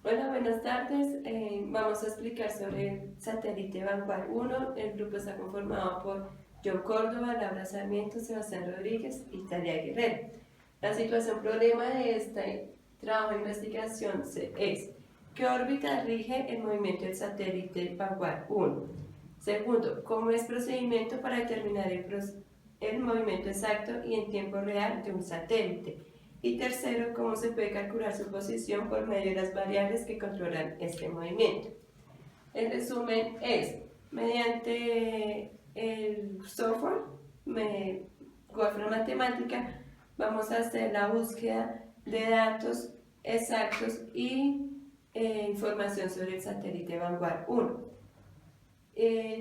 Hola, buenas tardes. Vamos a explicar sobre el satélite Vanguard 1. El grupo está conformado por John Córdoba, Laura Sarmiento, Sebastián Rodríguez y Talia Guerrero. La situación problema de este trabajo de investigación es: ¿qué órbita rige el movimiento del satélite Vanguard 1? Segundo, ¿cómo es el procedimiento para determinar el movimiento exacto y en tiempo real de un satélite? Y tercero, cómo se puede calcular su posición por medio de las variables que controlan este movimiento. El resumen es: mediante el software Wolfram Matemática, vamos a hacer la búsqueda de datos exactos y información sobre el satélite Vanguard 1.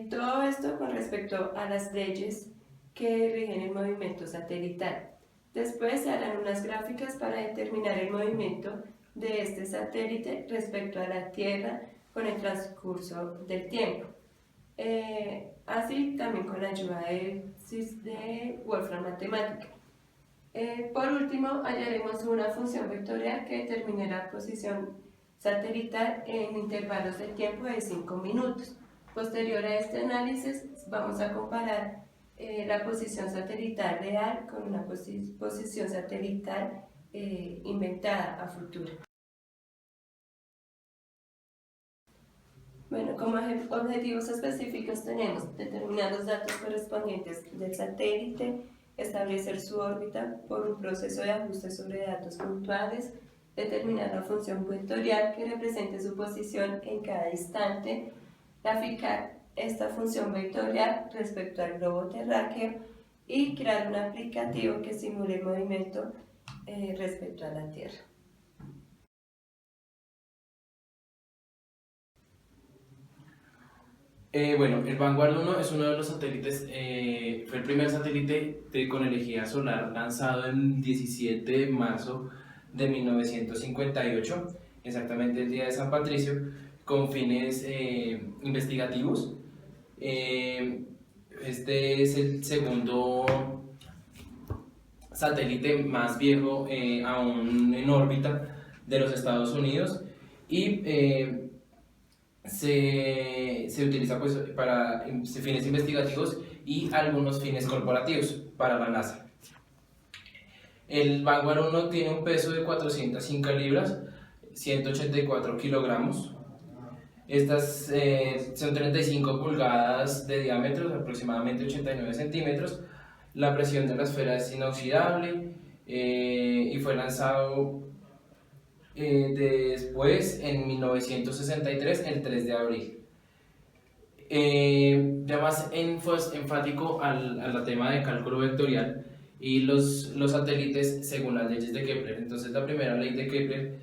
Todo esto con respecto a las leyes que rigen el movimiento satelital. Después se harán unas gráficas para determinar el movimiento de este satélite respecto a la Tierra con el transcurso del tiempo. Así también con la ayuda de Wolfram Matemática. Por último, hallaremos una función vectorial que determine la posición satelital en intervalos de tiempo de 5 minutos. Posterior a este análisis, vamos a comparar la posición satelital real con una posición satelital inventada a futuro. Bueno, como objetivos específicos tenemos determinar los datos correspondientes del satélite, establecer su órbita por un proceso de ajuste sobre datos puntuales, determinar la función vectorial que represente su posición en cada instante, graficar esta función vectorial respecto al globo terráqueo y crear un aplicativo que simule el movimiento respecto a la Tierra. Bueno, el Vanguard 1 es uno de los satélites, fue el primer satélite con energía solar lanzado el 17 de marzo de 1958, exactamente el día de San Patricio, con fines investigativos. Este es el segundo satélite más viejo aún en órbita de los Estados Unidos y se utiliza pues para fines investigativos y algunos fines corporativos para la NASA. El Vanguard 1 tiene un peso de 405 libras, 184 kilogramos. Estas son 35 pulgadas de diámetro, aproximadamente 89 centímetros. La presión de la esfera es inoxidable y fue lanzado después, en 1963, el 3 de abril. Ya más enfático al tema de cálculo vectorial y los satélites según las leyes de Kepler. Entonces, la primera ley de Kepler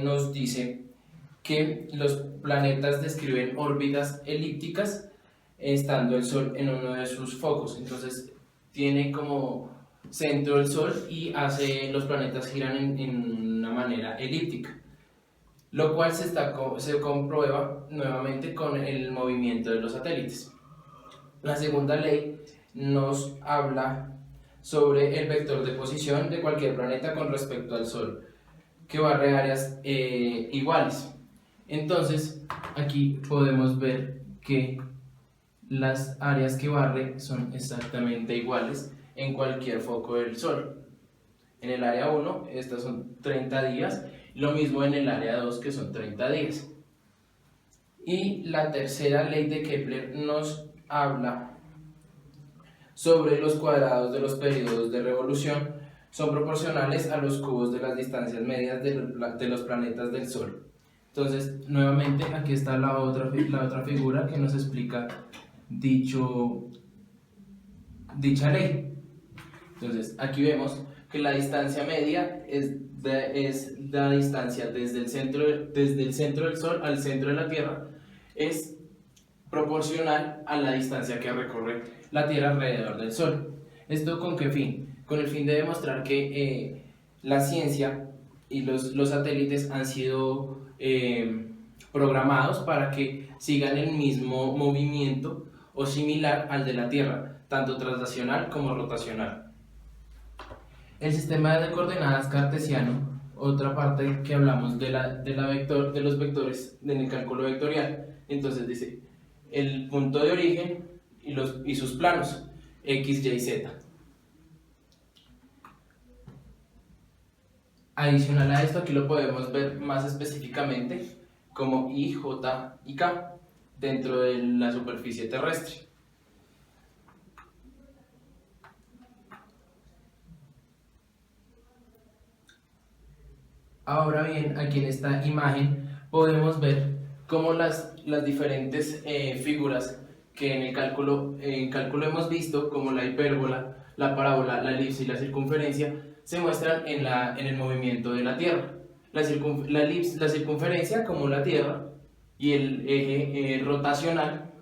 nos dice que los planetas describen órbitas elípticas estando el Sol en uno de sus focos. Entonces, tiene como centro el Sol y los planetas giran en una manera elíptica, lo cual se comprueba nuevamente con el movimiento de los satélites. La segunda ley nos habla sobre el vector de posición de cualquier planeta con respecto al Sol, que barre áreas iguales. Entonces, aquí podemos ver que las áreas que barre son exactamente iguales en cualquier foco del Sol. En el área 1, estas son 30 días, lo mismo en el área 2, que son 30 días. Y la tercera ley de Kepler nos habla sobre los cuadrados de los periodos de revolución, son proporcionales a los cubos de las distancias medias de los planetas del Sol. Entonces, nuevamente, aquí está la otra figura que nos explica dicha ley. Entonces, aquí vemos que la distancia media es la distancia desde el centro del Sol al centro de la Tierra, es proporcional a la distancia que recorre la Tierra alrededor del Sol. ¿Esto con qué fin? Con el fin de demostrar que la ciencia y los satélites han sido programados para que sigan el mismo movimiento o similar al de la Tierra, tanto translacional como rotacional. El sistema de coordenadas cartesiano otra parte que hablamos de los vectores en el cálculo vectorial. Entonces dice el punto de origen y sus planos, x, y, z. Adicional a esto, aquí lo podemos ver más específicamente como I, J y K dentro de la superficie terrestre. Ahora bien, aquí en esta imagen podemos ver cómo las diferentes figuras que en cálculo hemos visto, como la hipérbola, la parábola, la elipse y la circunferencia, se muestran en el movimiento de la Tierra. La circunferencia como la Tierra y el eje rotacional,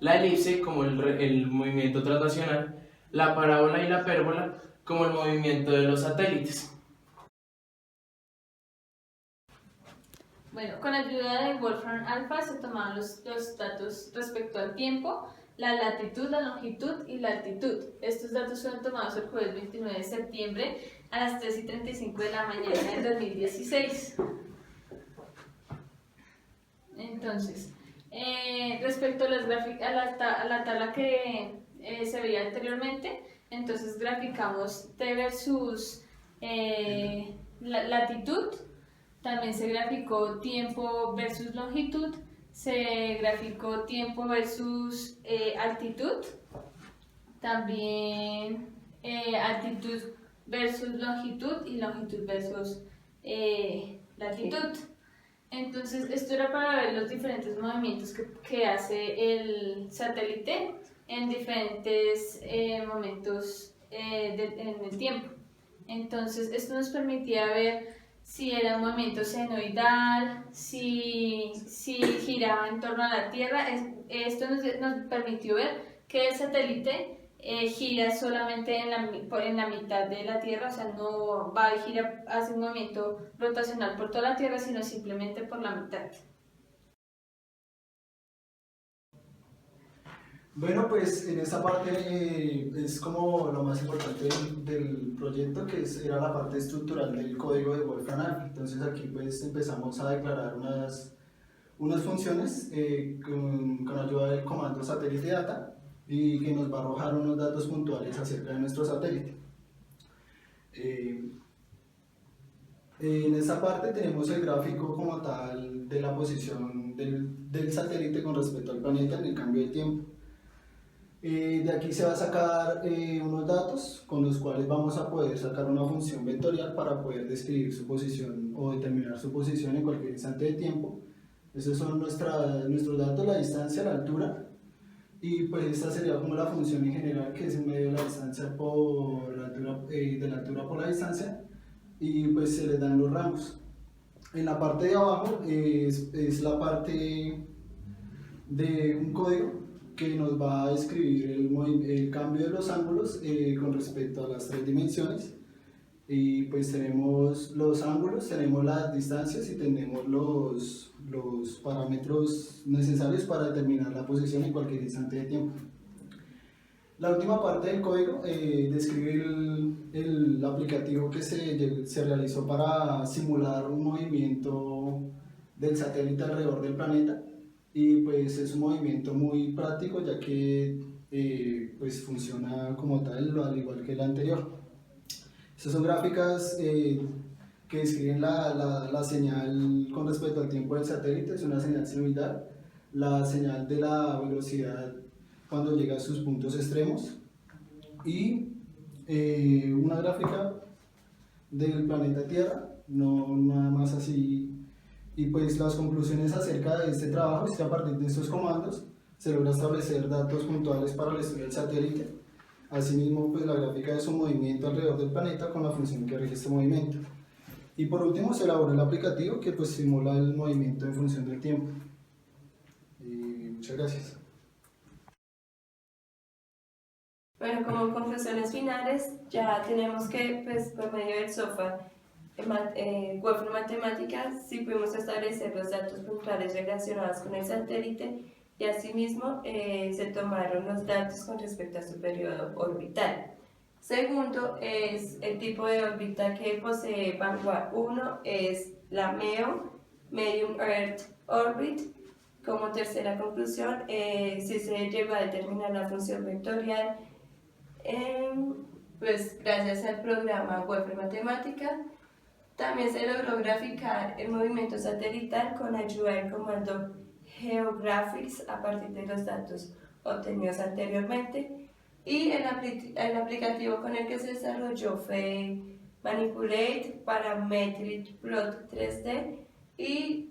la elipse como el movimiento translacional, la parábola y la hipérbola como el movimiento de los satélites. Bueno, con ayuda de Wolfram Alpha se tomaban los datos respecto al tiempo, la latitud, la longitud y la altitud. Estos datos fueron tomados el jueves 29 de septiembre a las 3:35 de la mañana del 2016. Entonces, respecto a la tabla que se veía anteriormente, entonces graficamos T versus latitud. También se graficó tiempo versus longitud, se graficó tiempo versus altitud, también altitud versus longitud y longitud versus latitud. Entonces, esto era para ver los diferentes movimientos que hace el satélite en diferentes momentos en el tiempo. Entonces, esto nos permitía ver si era un movimiento senoidal, si giraba en torno a la Tierra. Esto nos permitió ver que el satélite gira solamente en la mitad de la Tierra, o sea, no va y gira, hace un movimiento rotacional por toda la Tierra, sino simplemente por la mitad. Bueno, pues en esta parte es como lo más importante del proyecto, que era la parte estructural del código de Wolfram Alpha. Entonces aquí pues empezamos a declarar unas funciones con ayuda del comando satélite data, y que nos va a arrojar unos datos puntuales acerca de nuestro satélite. En esta parte tenemos el gráfico como tal de la posición del satélite con respecto al planeta en el cambio de tiempo. De aquí se va a sacar unos datos con los cuales vamos a poder sacar una función vectorial para poder describir su posición o determinar su posición en cualquier instante de tiempo. Esos son nuestros datos, la distancia, la altura, y pues esta sería como la función en general, que es en medio de la distancia por la altura, de la altura por la distancia, y pues se les dan los rangos. En la parte de abajo es la parte de un código que nos va a describir el cambio de los ángulos con respecto a las 3 dimensiones. Y pues tenemos los ángulos, tenemos las distancias y tenemos los parámetros necesarios para determinar la posición en cualquier instante de tiempo. La última parte del código describe el aplicativo que se realizó para simular un movimiento del satélite alrededor del planeta, y pues es un movimiento muy práctico, ya que pues funciona como tal, al igual que el anterior. Estas son gráficas que describen la señal con respecto al tiempo del satélite. Es una señal senoidal, la señal de la velocidad cuando llega a sus puntos extremos, y una gráfica del planeta Tierra, no nada más así. Y pues las conclusiones acerca de este trabajo es que a partir de estos comandos se logra establecer datos puntuales para el estudio del satélite. Asimismo, pues la gráfica de su movimiento alrededor del planeta con la función que rige este movimiento. Y por último se elaboró el aplicativo que pues simula el movimiento en función del tiempo. Muchas gracias. Bueno, como conclusiones finales, ya tenemos que, pues, por medio del software Wolfram Matemáticas, sí pudimos establecer los datos puntuales relacionados con el satélite, y asimismo se tomaron los datos con respecto a su periodo orbital. Segundo es el tipo de órbita que posee Vanguard 1, es la MEO, Medium Earth Orbit. Como tercera conclusión, si se llegó a determinar la función vectorial, pues gracias al programa Web Matemática, también se logró graficar el movimiento satelital con ayuda del comando GeoGraphics a partir de los datos obtenidos anteriormente. Y el aplicativo con el que se desarrolló fue Manipulate Parametric Plot 3D y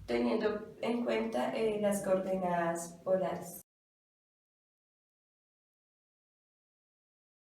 teniendo en cuenta las coordenadas polares.